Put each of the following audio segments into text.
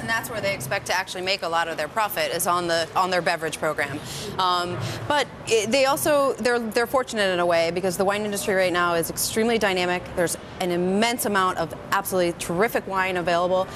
and that's where they expect to actually make a lot of their profit is on their beverage program. But they're fortunate in a way because the wine industry right now is extremely dynamic. There's an immense amount of absolutely terrific wine available.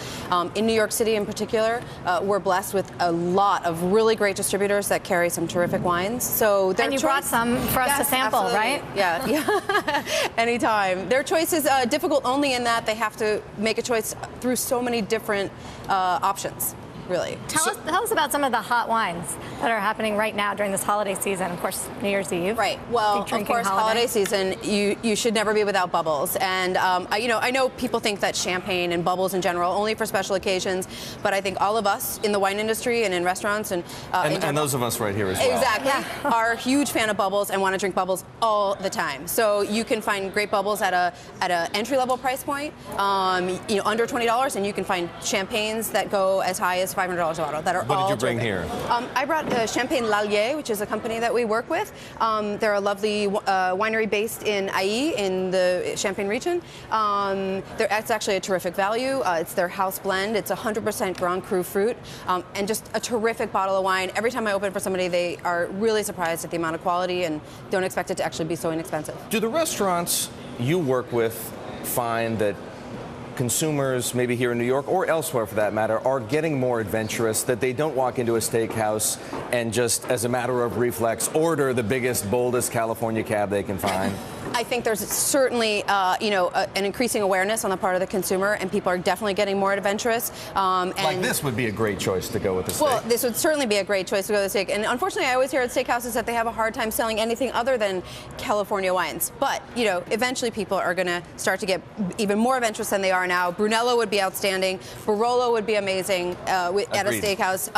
In New York City in particular, we're blessed with a lot of really great distributors that carry some terrific wines. So and you brought some for us to sample, absolutely. right? Yeah. Anytime. Their choice is difficult only in that they have to make a choice through so many different options. Really. Tell us about some of the hot wines that are happening right now during this holiday season. Of course, New Year's Eve. Right. Well, of course, holiday season, you should never be without bubbles. And I know people think that champagne and bubbles in general only for special occasions, but I think all of us in the wine industry and in restaurants and those of us right here as well. Exactly. Are a huge fan of bubbles and want to drink bubbles all the time. So you can find great bubbles at a entry-level price point, under $20, and you can find champagnes that go as high as $500 a bottle that are all What did you bring here? I brought Champagne Lallier, which is a company that we work with. They're a lovely winery based in Ailly in the Champagne region. It's actually a terrific value. It's their house blend. It's 100% Grand Cru fruit, and just a terrific bottle of wine. Every time I open it for somebody, they are really surprised at the amount of quality and don't expect it to actually be so inexpensive. Do the restaurants you work with find that consumers, maybe here in New York or elsewhere for that matter, are getting more adventurous, that they don't walk into a steakhouse and just, as a matter of reflex, order the biggest, boldest California cab they can find? I think there's certainly, an increasing awareness on the part of the consumer, and people are definitely getting more adventurous. Like this would be a great choice to go with the steak. Well, this would certainly be a great choice to go with the steak. And unfortunately, I always hear at steakhouses that they have a hard time selling anything other than California wines. But, eventually people are going to start to get even more adventurous than they are now. Brunello would be outstanding. Barolo would be amazing at a steakhouse.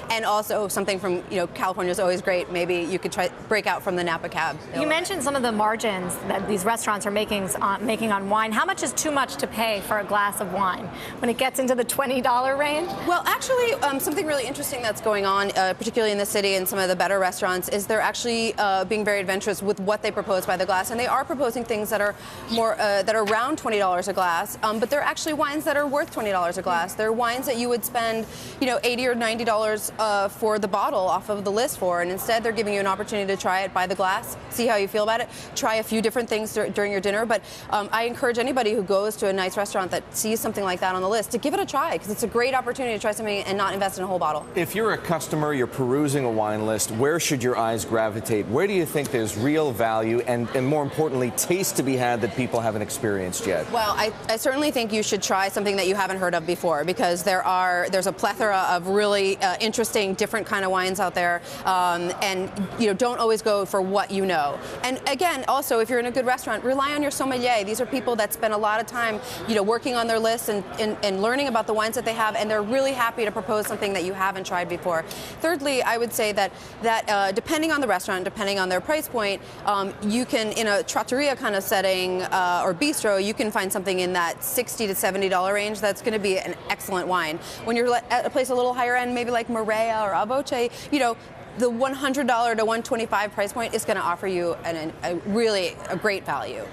And also something from, California is always great. Maybe you could break out from the Napa cab. You mentioned some of the margins that these restaurants are making on wine. How much is too much to pay for a glass of wine when it gets into the $20 range? Well, actually, something really interesting that's going on, particularly in the city and some of the better restaurants, is they're actually being very adventurous with what they propose by the glass, and they are proposing things that are more that are around $20 a glass, but they're actually wines that are worth $20 a glass. They're wines that you would spend, $80 or $90 for the bottle off of the list for, and instead they're giving you an opportunity to try it by the glass, see how you feel about it, try a few different things during your dinner. But I encourage anybody who goes to a nice restaurant that sees something like that on the list to give it a try, because it's a great opportunity to try something and not invest in a whole bottle. If you're a customer, you're perusing a wine list, where should your eyes gravitate? Where do you think there's real value and more importantly, taste to be had that people haven't experienced yet? Well, I certainly think you should try something that you haven't heard of before, because there's a plethora of really interesting, different kind of wines out there, and don't always go for what you know. And again, also, if you're in a good restaurant, rely on your sommelier. These are people that spend a lot of time, working on their lists and learning about the wines that they have, and they're really happy to propose something that you haven't tried before. Thirdly, I would say that depending on the restaurant, depending on their price point, you can, in a trattoria kind of setting or bistro, you can find something in that $60 to $70 range that's going to be an excellent wine. When you're at a place a little higher end, maybe like Marea or Avoce, the $100 to $125 price point is going to offer you really a great value.